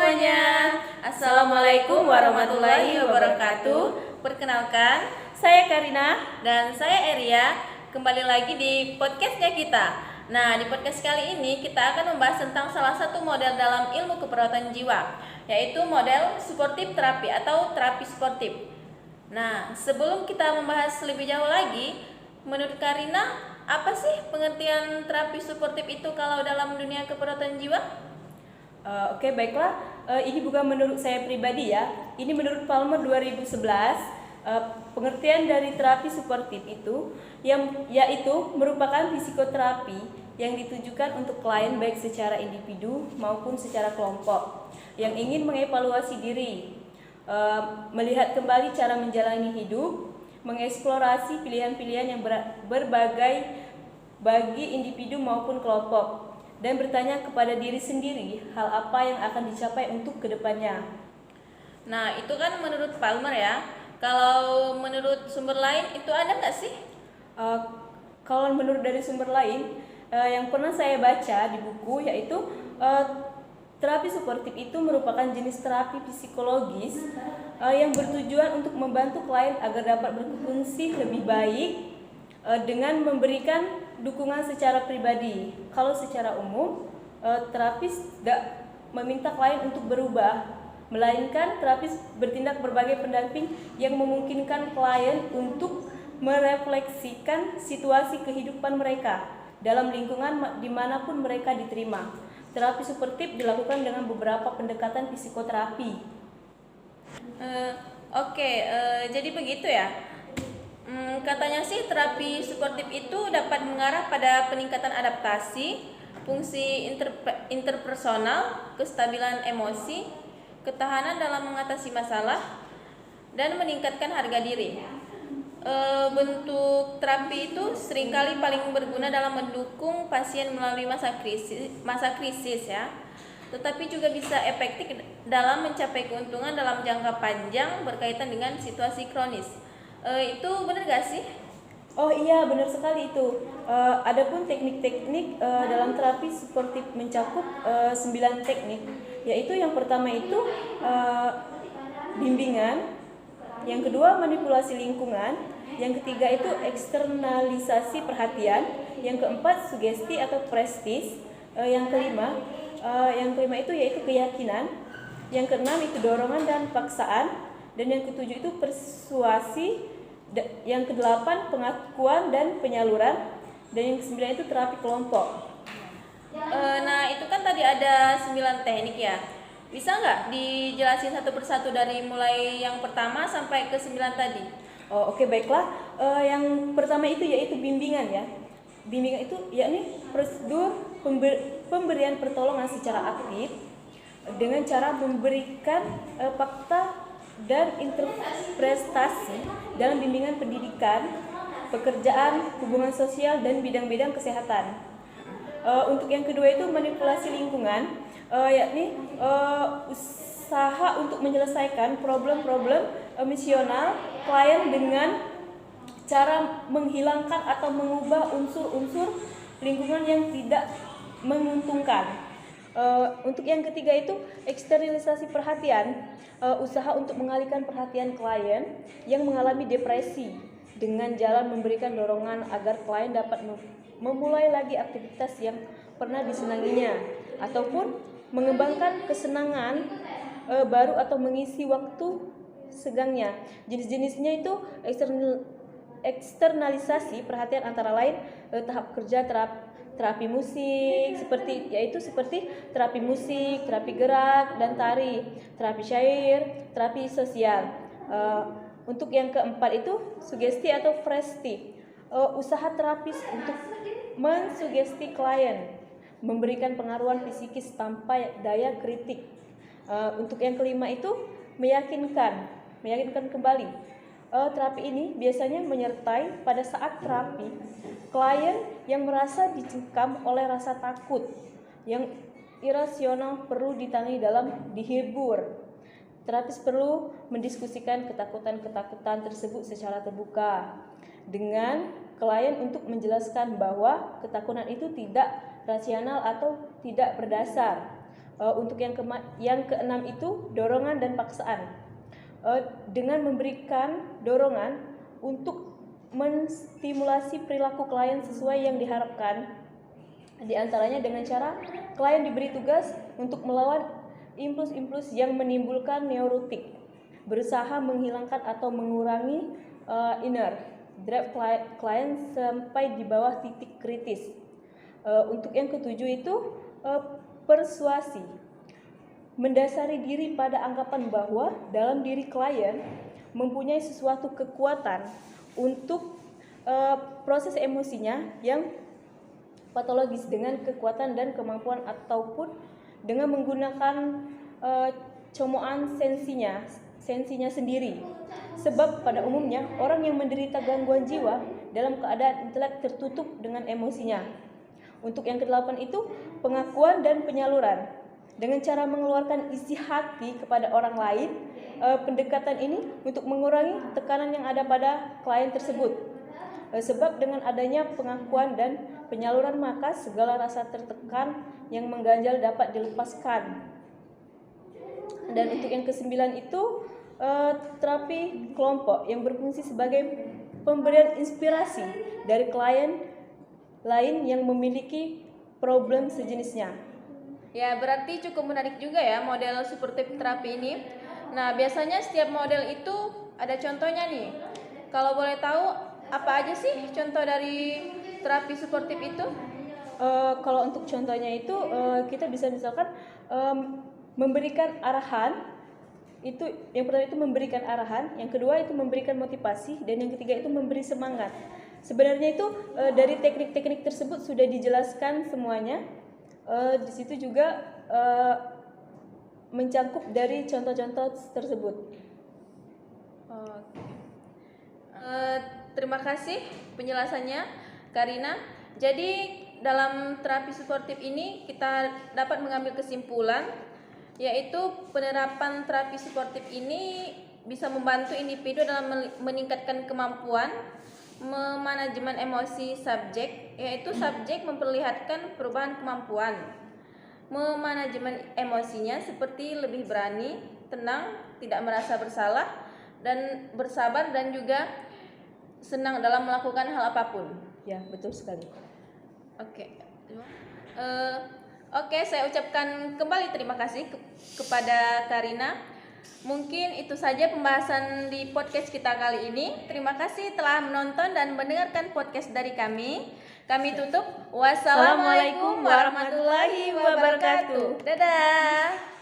semuanya. Assalamualaikum warahmatullahi wabarakatuh. Perkenalkan, saya Karina dan saya Eria. Kembali lagi di podcastnya kita. Nah, di podcast kali ini kita akan membahas tentang salah satu model dalam ilmu keperawatan jiwa, yaitu model suportif terapi atau terapi sportif. Nah, sebelum kita membahas lebih jauh lagi, menurut Karina, apa sih pengertian terapi suportif itu kalau dalam dunia keperawatan jiwa? Oke, baiklah. Ini bukan menurut saya pribadi ya. Ini menurut Palmer 2011. Pengertian dari terapi suportif itu yaitu merupakan psikoterapi yang ditujukan untuk klien baik secara individu maupun secara kelompok yang ingin mengevaluasi diri, melihat kembali cara menjalani hidup, mengeksplorasi pilihan-pilihan yang berbagai bagi individu maupun kelompok, dan bertanya kepada diri sendiri hal apa yang akan dicapai untuk kedepannya. Nah, itu kan menurut Palmer ya. Kalau menurut sumber lain itu ada nggak sih? Kalau menurut dari sumber lain yang pernah saya baca di buku, yaitu terapi suportif itu merupakan jenis terapi psikologis yang bertujuan untuk membantu klien agar dapat berfungsi lebih baik dengan memberikan dukungan secara pribadi. Kalau secara umum, terapis tidak meminta klien untuk berubah, melainkan terapis bertindak berbagai pendamping yang memungkinkan klien untuk merefleksikan situasi kehidupan mereka dalam lingkungan dimanapun mereka diterima. Terapi suportif dilakukan dengan beberapa pendekatan psikoterapi. Jadi begitu ya. Katanya sih terapi suportif itu dapat mengarah pada peningkatan adaptasi, fungsi interpersonal, kestabilan emosi, ketahanan dalam mengatasi masalah, dan meningkatkan harga diri. Bentuk terapi itu seringkali paling berguna dalam mendukung pasien melalui masa krisis ya. Tetapi juga bisa efektif dalam mencapai keuntungan dalam jangka panjang berkaitan dengan situasi kronis. Itu benar gak sih? Oh iya, benar sekali itu. Adapun teknik-teknik dalam terapi suportif mencakup 9 teknik, yaitu yang pertama itu bimbingan, yang kedua manipulasi lingkungan, yang ketiga itu eksternalisasi perhatian, yang keempat sugesti atau prestis, yang kelima itu yaitu keyakinan, yang keenam itu dorongan dan paksaan, dan yang ketujuh itu persuasi, yang kedelapan pengakuan dan penyaluran, dan yang kesembilan itu terapi kelompok. Nah, itu kan tadi ada 9 teknik ya. Bisa nggak dijelasin satu persatu dari mulai yang pertama sampai ke 9 tadi? Oke, baiklah. Yang pertama itu yaitu bimbingan ya. Bimbingan itu yakni prosedur pemberian pertolongan secara aktif dengan cara memberikan fakta dan interpretasi dalam bimbingan pendidikan, pekerjaan, hubungan sosial, dan bidang-bidang kesehatan. Untuk yang kedua itu manipulasi lingkungan, yakni usaha untuk menyelesaikan problem-problem emosional klien dengan cara menghilangkan atau mengubah unsur-unsur lingkungan yang tidak menguntungkan. Untuk yang ketiga itu eksternalisasi perhatian, usaha untuk mengalihkan perhatian klien yang mengalami depresi dengan jalan memberikan dorongan agar klien dapat memulai lagi aktivitas yang pernah disenanginya ataupun mengembangkan kesenangan baru atau mengisi waktu segangnya. Jenis-jenisnya itu eksternalisasi perhatian antara lain tahap kerja terapi musik seperti terapi musik, terapi gerak dan tari, terapi syair, terapi sosial. Untuk yang keempat itu sugesti atau presti, usaha terapis untuk mensugesti klien, memberikan pengaruhan psikis tanpa daya kritik. Untuk yang kelima itu meyakinkan kembali. Terapi ini biasanya menyertai pada saat terapi klien yang merasa dicengkam oleh rasa takut yang irasional perlu ditangani dalam dihibur. Terapis perlu mendiskusikan ketakutan-ketakutan tersebut secara terbuka dengan klien untuk menjelaskan bahwa ketakutan itu tidak rasional atau tidak berdasar. Untuk yang keenam itu dorongan dan paksaan. Dengan memberikan dorongan untuk menstimulasi perilaku klien sesuai yang diharapkan. Di antaranya dengan cara klien diberi tugas untuk melawan impuls-impuls yang menimbulkan neurotik, berusaha menghilangkan atau mengurangi inner drive klien sampai di bawah titik kritis. Untuk yang ketujuh itu persuasi, mendasari diri pada anggapan bahwa dalam diri klien mempunyai sesuatu kekuatan untuk proses emosinya yang patologis dengan kekuatan dan kemampuan ataupun dengan menggunakan comoan sensinya sendiri. Sebab pada umumnya orang yang menderita gangguan jiwa dalam keadaan intelek tertutup dengan emosinya. Untuk yang kedelapan itu pengakuan dan penyaluran. Dengan cara mengeluarkan isi hati kepada orang lain, pendekatan ini untuk mengurangi tekanan yang ada pada klien tersebut. Sebab dengan adanya pengakuan dan penyaluran maka segala rasa tertekan yang mengganjal dapat dilepaskan. Dan untuk yang kesembilan itu terapi kelompok yang berfungsi sebagai pemberian inspirasi dari klien lain yang memiliki problem sejenisnya. Ya, berarti cukup menarik juga ya model suportif terapi ini. Nah, biasanya setiap model itu ada contohnya nih. Kalau boleh tahu apa aja sih contoh dari terapi suportif itu? Kalau untuk contohnya itu kita bisa misalkan memberikan arahan. Itu yang pertama itu memberikan arahan, yang kedua itu memberikan motivasi, dan yang ketiga itu memberi semangat. Sebenarnya itu dari teknik-teknik tersebut sudah dijelaskan semuanya. Di situ juga mencakup dari contoh-contoh tersebut. Oke. Terima kasih penjelasannya, Karina. Jadi dalam terapi suportif ini kita dapat mengambil kesimpulan, yaitu penerapan terapi suportif ini bisa membantu individu dalam meningkatkan kemampuan memanajemen emosi subjek, yaitu subjek memperlihatkan perubahan kemampuan memanajemen emosinya seperti lebih berani, tenang, tidak merasa bersalah, dan bersabar, dan juga senang dalam melakukan hal apapun. Ya, betul sekali. Oke, saya ucapkan kembali terima kasih kepada Karina. Mungkin itu saja pembahasan di podcast kita kali ini. Terima kasih telah menonton dan mendengarkan podcast dari kami. Kami tutup. Wassalamualaikum warahmatullahi wabarakatuh. Dadah.